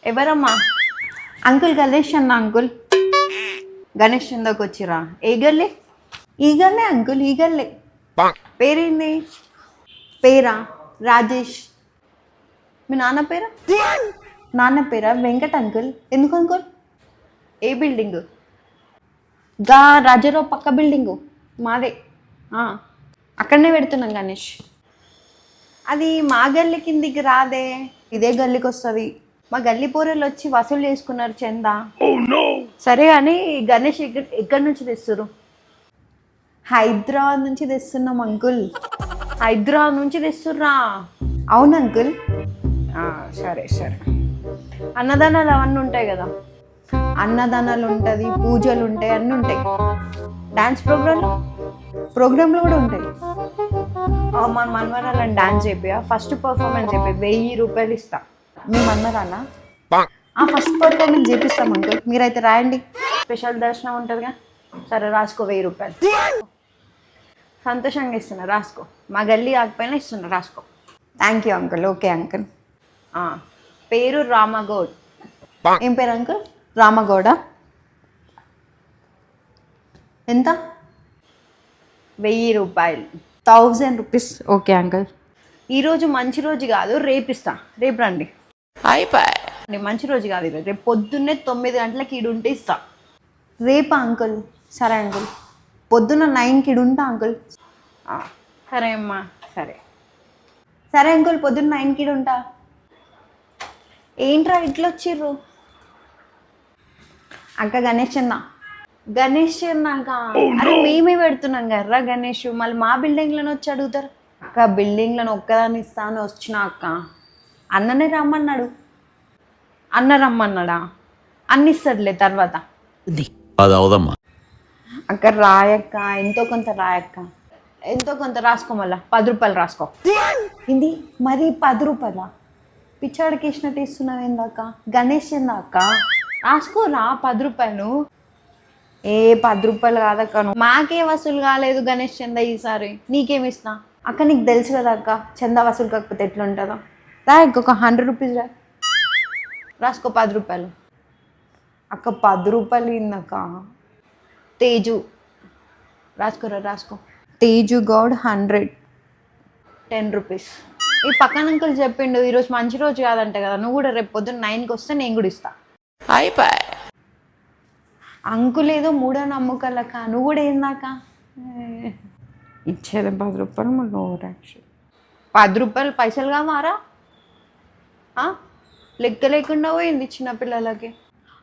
ఎవరమ్మా? అంకుల్ గణేష్ అన్న అంకుల్. గణేష్ చందకు వచ్చిరా? ఏ గల్లే? ఈ గల్లే అంకుల్, ఈ గల్లే. పేరేంది? పేరా రాజేష్. మీ నాన్న పేరా? నాన్న పేరా వెంకట్ అంకుల్. ఎందుకు అంకుల్? ఏ బిల్డింగు? గా రాజారావు పక్క బిల్డింగు మాదే. అక్కడనే పెడుతున్నాం గణేష్. అది మా గల్లి కిందికి రాదే, ఇదే గల్లీకి వస్తుంది. మా గల్లీ పోరలు వచ్చి వసూలు చేసుకున్నారు చందా. సరే కానీ గణేష్ ఎక్కడి నుంచి తెస్తురు? హైదరాబాద్ నుంచి తెస్తున్నాం అంకుల్. హైదరాబాద్ నుంచి తెస్తుర్రా? అవును అంకుల్. సరే సరే. అన్నదానాలు అవన్నీ ఉంటాయి కదా? అన్నదానాలు ఉంటుంది, పూజలు ఉంటాయి, అన్నీ ఉంటాయి. డ్యాన్స్ ప్రోగ్రాంలు కూడా ఉంటాయి. మన మన్మరాలని డాన్స్ చెప్పియా? ఫస్ట్ పర్ఫార్మెన్స్ చెప్పి 1000 రూపాయలు ఇస్తా. మీ మన్మరాలా? ఫస్ట్ పర్ఫార్మెన్స్ చేపిస్తాం అంకుల్. మీరైతే రాయండి, స్పెషల్ దర్శనం ఉంటుందిగా. సరే రాసుకో, 1000 రూపాయలు. సంతోషంగా ఇస్తున్నా, రాసుకో. మా గల్లీ కాకపోయినా ఇస్తున్నా, రాసుకో. Thank you uncle. Okay uncle. పేరు రామగౌడ్. ఏం పేరు అంకుల్? రామగౌడ. ఎంత? 1000 రూపాయలు. 1000 రూపీస్. Okay uncle. ఈరోజు మంచి రోజు కాదు, రేపు ఇస్తా. రేపు రండి. అయిపోయి మంచి రోజు కాదు ఈరోజు. రేపు పొద్దున్నే 9 గంటలకి ఈడుంటే ఇస్తా. రేపా అంకుల్? సరే అంకుల్. పొద్దున్న 9కి ఈడుంటా అంకుల్. సరే అమ్మా. సరే సరే అంకుల్, పొద్దున్న 9కి ఈడుంటా. ఏంట్రా ఇట్లా వచ్చిర్రు? అక్క గణేష్ అన్న. గణేష్ అన్నాక అరే మేమే పెడుతున్నాం కదరా గణేష్, మళ్ళీ మా బిల్డింగ్లను వచ్చి అడుగుతారు. అక్క బిల్డింగ్లను ఒక్కదాన్ని ఇస్తాను వచ్చిన అక్క. అన్ననే రమ్మన్నాడు. అన్న రమ్మన్నాడా? అన్నిస్తాడులే తర్వాత. అక్క రాయక్క, ఎంతో కొంత రాయక్క. ఎంతో కొంత రాసుకో, మళ్ళా 10 రూపాయలు రాసుకో. ఇది మరి 10 రూపాయలా? పిచ్చాడికి ఇచ్చినట్టు ఇస్తున్నావు ఏందాక? గణేష్ ఏందాక? రాసుకోరా 10 రూపాయలు. 10 రూపాయలు కాదక్క, మాకే వసూలు కాలేదు గణేష్ చందా ఈసారి. నీకేమి ఇస్తా అక్క? నీకు తెలుసు కదా అక్క, చందా వసూలు కాకపోతే ఎట్లుంటుందో. రా ఇంకొక 100 రూపీస్ రా, రాసుకో 10 రూపాయలు. అక్క 10 రూపాయలు ఇందక్క. తేజు రాసుకోరా, రాసుకో. తేజు గౌడ్ 100, 10 రూపీస్. ఈ పక్కన అంకుల్ చెప్పిండు ఈరోజు మంచి రోజు కాదంట కదా, నువ్వు కూడా రేపు పొద్దున్న 9కి వస్తే నేను కూడా ఇస్తా. అయిపోయి అంకుల్ ఏదో మూడో నమ్మకాలక్క, నువ్వు కూడా ఏందాక ఇచ్చేది 10 రూపాయలు. మళ్ళీ ఓవర్ యాక్షన్. 10 రూపాయలు పైసలు కావారా? లెక్క లేకుండా పోయింది చిన్నపిల్లలకి.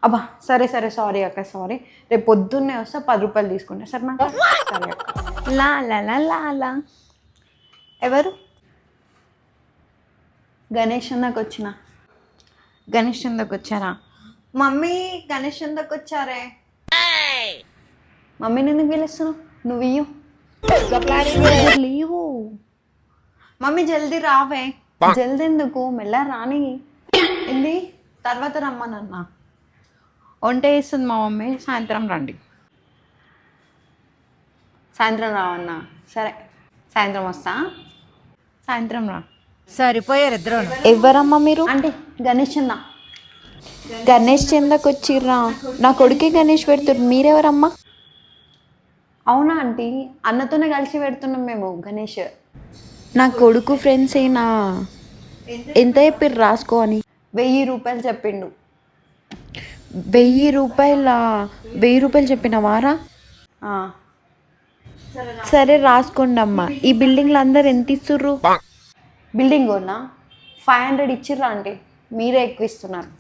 అబ్బా సరే సరే, సారీ అక్క, సారీ. రేపు పొద్దున్నే వస్తే 10 రూపాయలు తీసుకుంటా సరే నాకు. సరే అక్క. లా లా లా లా లా. ఎవరు? గణేష్ చందకు వచ్చిన. గణేష్ చందకు వచ్చారా? మమ్మీ గణేష్ చందకు వచ్చారే. మమ్మీని ఎందుకు పిలుస్తున్నావు? నువ్వు ఇయ్యు లీవు. మమ్మీ జల్దీ రావే. జల్దీ ఎందుకు, మెల్ల రాని. ఏంది తర్వాత రమ్మనన్నా. వంట వేస్తుంది మా మమ్మీ, సాయంత్రం రండి. సాయంత్రం రావన్నా? సరే సాయంత్రం వస్తా. సాయంత్రం రా. సరిపోయారు ఇద్దరు. ఎవరమ్మా మీరు? అంటే గణేష్ చంద. గణేష్ చందకు వచ్చిర్రా? నా కొడుకే గణేష్ పెడుతుర్రు, మీరెవరమ్మా? అవునా ఆంటీ, అన్నతోనే కలిసి పెడుతున్నాం మేము గణేష్. నా కొడుకు ఫ్రెండ్స్ అయినా. ఎంత చెప్పిర్రు రాసుకో అని? 1000 రూపాయలు చెప్పిండు. 1000 రూపాయలా? 1000 రూపాయలు చెప్పినవారా? సరే రాసుకోండి అమ్మా. ఈ బిల్డింగ్లో అందరు ఎంత ఇస్తుర్రు? బిల్డింగ్ ఓనా 500 ఇచ్చిర్రా అంటే మీరే ఎక్కువ ఇస్తున్నారు.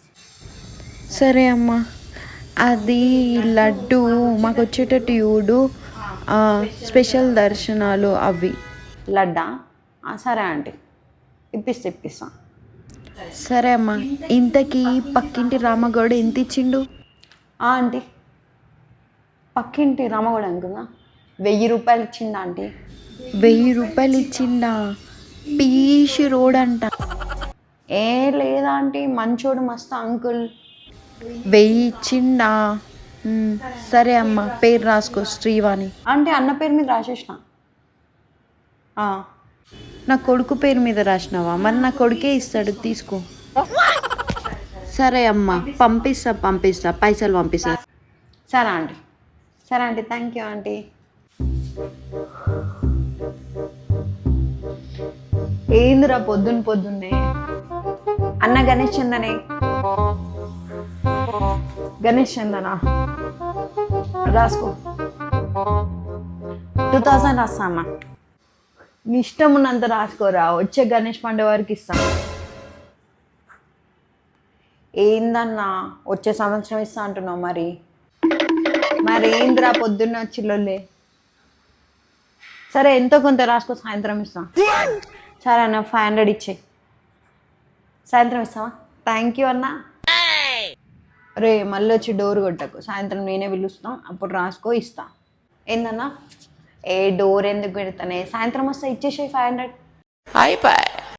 సరే అమ్మా, అది లడ్డు మాకు వచ్చేటట్టు చూడు, స్పెషల్ దర్శనాలు అవి. లడ్డా? సరే ఆంటీ, ఇప్పిస్తా. సరే అమ్మా. ఇంతకీ పక్కింటి రామగౌడ ఎంత ఇచ్చిండు? ఆంటీ పక్కింటి రామగౌడ అనుకుందా 1000 రూపాయలు ఇచ్చిండా ఆంటీ? 1000 రూపాయలు ఇచ్చిండా? పీషి రోడ్ అంట. లేదా ఆంటీ, మంచోడు మస్తు అంకుల్. 1000 ఇచ్చిండా? సరే అమ్మ, పేరు రాసుకో, శ్రీవాణి. అంటే అన్న పేరు మీద రాసేసిన. నా కొడుకు పేరు మీద రాసినావా? మరి నా కొడుకే ఇస్తాడు, తీసుకో. సరే అమ్మ, పంపిస్తా, పైసలు పంపిస్తా. సరే ఆంటీ, థ్యాంక్ యూ ఆంటీ. ఏందిరా పొద్దున్నే అన్న గణేష్ చందనే, గణేష్ చందనా రాసుకో. 2000 రాస్తా అన్న. నీ ఇష్టం ఉన్నంత రాసుకోరా, వచ్చే గణేష్ పండుగ వరకు ఇస్తా. ఏందన్నా వచ్చే సంవత్సరం ఇస్తా అంటున్నావు? మరి ఏందిరా పొద్దున్న వచ్చిల్లే. సరే ఎంతో కొంత రాసుకో, సాయంత్రం ఇస్తా. సరే అన్న 500 ఇచ్చే, సాయంత్రం ఇస్తావా? థ్యాంక్ యూ అన్న. రే మళ్ళీ వచ్చి డోర్ కొట్టకు, సాయంత్రం నేనే పిలుస్తాం, అప్పుడు రాసుకో ఇస్తా. ఏందన్నా? ఏ డోర్ ఎందుకు పెడతానే, సాయంత్రం వస్తా, ఇచ్చేసేయి 500.